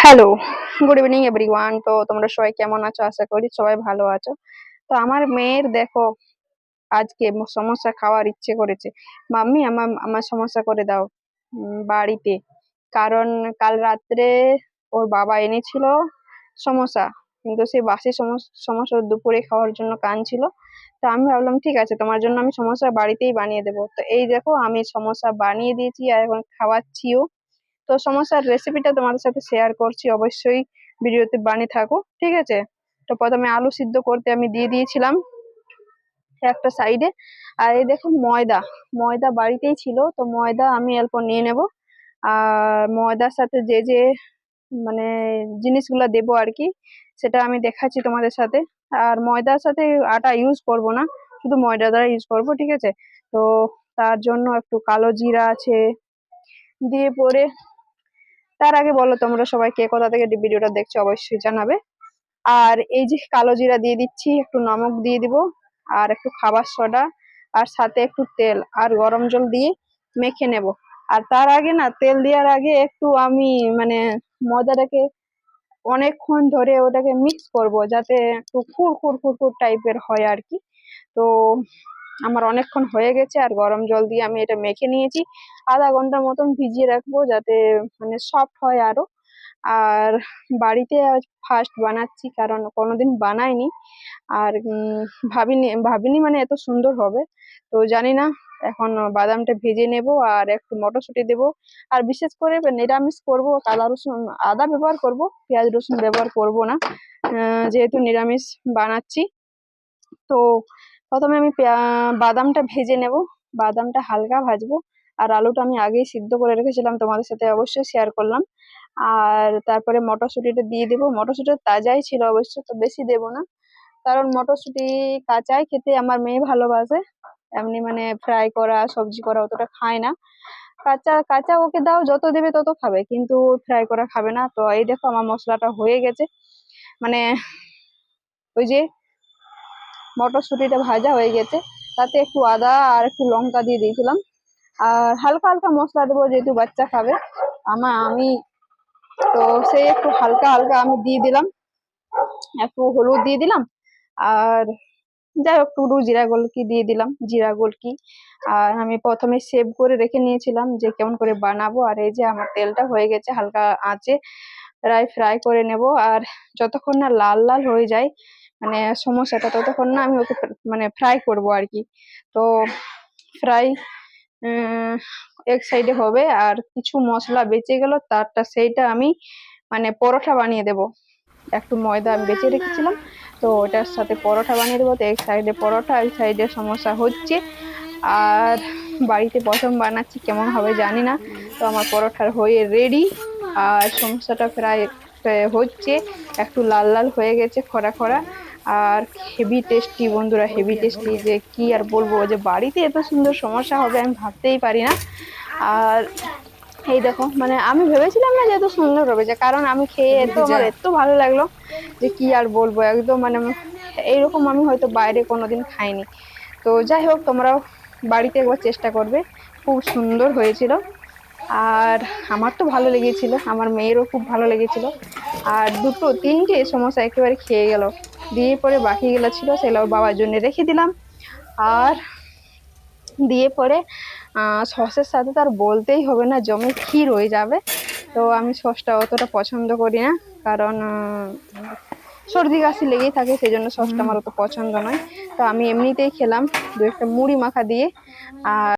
Hello, good evening everyone. তো তোমরা সবাই কেমন আছো? আশা করি সবাই ভালো আছো। তো আমার মেয়ের দেখো আজকে সমোসা খাওয়ার ইচ্ছে করেছে। মাম্মি আমার আমার সমোসা করে দাও বাড়িতে। কারণ কাল রাত্রে ওর বাবা এনেছিল সমোসা, কিন্তু সেই বাসি সমোসা দুপুরে খাওয়ার জন্য কাঁদছিল। তো আমি ভাবলাম ঠিক আছে, তোমার জন্য আমি সমোসা বাড়িতেই বানিয়ে দেবো। তো এই দেখো আমি সমোসা বানিয়ে দিয়েছি আর এখন খাওয়াচ্ছিও। তো সমস্যার রেসিপিটা তোমাদের সাথে শেয়ার করছি, অবশ্যই ভিডিওতে বানিয়ে থাকো, ঠিক আছে? তো প্রথমে আলু সিদ্ধ করতে আমি দিয়ে দিয়েছিলাম একটা সাইডে। আর এই দেখো ময়দা, ময়দা বাড়িতেই ছিল, তো ময়দা আমি অল্প নিয়ে নেব। আর ময়দার সাথে যে যে মানে জিনিসগুলা দেবো আর কি, সেটা আমি দেখাচ্ছি তোমাদের সাথে। আর ময়দার সাথে আটা ইউজ করব না, শুধু ময়দা দ্বারা ইউজ করব, ঠিক আছে? তো তার জন্য একটু কালো জিরা আছে, দিয়ে পরে তার আগে বলো তোমরা সবাই কে কোথা থেকে ভিডিওটা দেখছো অবশ্যই জানাবে। আর এই যে কালো জিরা দিয়ে দিচ্ছি, একটু নমক দিয়ে দিব, আর একটু খাবার সোডা, আর সাথে একটু তেল আর গরম জল দিয়ে মেখে নেব। আর তার আগে না, তেল দেওয়ার আগে একটু আমি মানে ময়দাটাকে অনেকক্ষণ ধরে ওটাকে মিক্স করব, যাতে একটু খুর খুর খুর খুর টাইপের হয় আর কি। তো আমার অনেকক্ষণ হয়ে গেছে, আর গরম জল দিয়ে আমি এটা মেখে নিয়েছি। আধা ঘন্টার মতন ভিজিয়ে রাখবো, যাতে মানে সফট হয় আরো। আর বাড়িতে আজ ফার্স্ট বানাচ্ছি, কারণ কোনোদিন বানাইনি। আর ভাবিনি ভাবিনি মানে এত সুন্দর হবে। তো জানি না। এখন বাদামটা ভেজে নেব আর একটু মটরশুঁটি দেবো। আর বিশেষ করে নিরামিষ করব, আদা রসুন আদা ব্যবহার করব, পেঁয়াজ রসুন ব্যবহার করব না, যেহেতু নিরামিষ বানাচ্ছি। তো প্রথমে আমি বাদামটা ভেজে নেব, বাদামটা হালকা ভাজবো। আর আলুটা আমি আগেই সিদ্ধ করে রেখেছিলাম, তোমাদের সাথে অবশ্যই শেয়ার করলাম। আর তারপরে মটরশুঁটিটা দিয়ে দেবো, মটরশুঁটি তাজাই ছিল অবশ্য, তো বেশি দেব না। কারণ মটরশুঁটি কাঁচাই খেতে আমার মেয়ে ভালোবাসে, এমনি মানে ফ্রাই করা সবজি করা অতটা খায় না। কাঁচা কাঁচা ওকে দাও, যত দেবে তত খাবে, কিন্তু ফ্রাই করা খাবে না। তো এই দেখো আমার মশলাটা হয়ে গেছে, মানে ওই যে মটরশুঁটিটা ভাজা হয়ে গেছে, তাতে একটু আদা আর একটু লঙ্কা দিয়ে দিয়েছিলাম। আর হালকা হালকা মশলা দেবো, যেহেতু বাচ্চা খাবে আমি। তো সেই একটু হালকা হালকা আমি দিয়ে দিলাম, একটু হলুদ দিয়ে দিলাম। আর যাই হোক একটু জিরা গোলকি দিয়ে দিলাম, জিরা গোলকি। আর আমি প্রথমে সেভ করে রেখে নিয়েছিলাম যে কেমন করে বানাবো। আর এই যে আমার তেলটা হয়ে গেছে, হালকা আঁচে ফ্রাই করে নেব। আর যতক্ষণ না লাল লাল হয়ে যায় মানে সমোসাটা, ততক্ষণ না আমি ওকে মানে ফ্রাই করব আর কি। তো ফ্রাই এক সাইডে হবে, আর কিছু মশলা বেঁচে গেল তারটা সেইটা আমি মানে পরোটা বানিয়ে দেব। একটু ময়দা আমি বেঁচে রেখেছিলাম, তো ওটার সাথে পরোটা বানিয়ে দেবো। তো এক সাইডে পরোটা, এক সাইডে সমোসা হচ্ছে। আর বাড়িতে প্রথম বানাচ্ছি, কেমন হবে জানি না। তো আমার পরোটার হয়ে রেডি, আর সমোসাটা প্রায় হচ্ছে, একটু লাল লাল হয়ে গেছে, খরা খরা। আর হেভি টেস্টি বন্ধুরা, হেভি টেস্টি, যে কি আর বলবো, যে বাড়িতে এত সুন্দর সমস্যা হবে আমি ভাবতেই পারি না। আর এই দেখো মানে আমি ভেবেছিলাম না যে এত সুন্দর হবে, যে কারণ আমি খেয়ে আমার এত ভালো লাগলো যে কি আর বলবো, একদম মানে এইরকম আমি হয়তো বাইরে কোনোদিন খাইনি। তো যাই হোক, তোমরাও বাড়িতে একবার চেষ্টা করবে, খুব সুন্দর হয়েছিল। আর আমার তো ভালো লেগেছিল, আমার মেয়েরও খুব ভালো লেগেছিল। আর দুটো তিনটে সমোসা একেবারে খেয়ে গেল। দিয়ে পরে বাকি গুলো ছিল, সেগুলো ওর বাবার জন্য রেখে দিলাম। আর দিয়ে পরে সসের সাথে তার বলতেই হবে না, জমে ক্ষীর হয়ে যাবে। তো আমি সসটা অতটা পছন্দ করি না, কারণ সর্দি কাশি লেগেই থাকে, সেই জন্য সসটা আমার অত পছন্দ নয়। তো আমি এমনিতেই খেলাম দু একটা মুড়ি মাখা দিয়ে। আর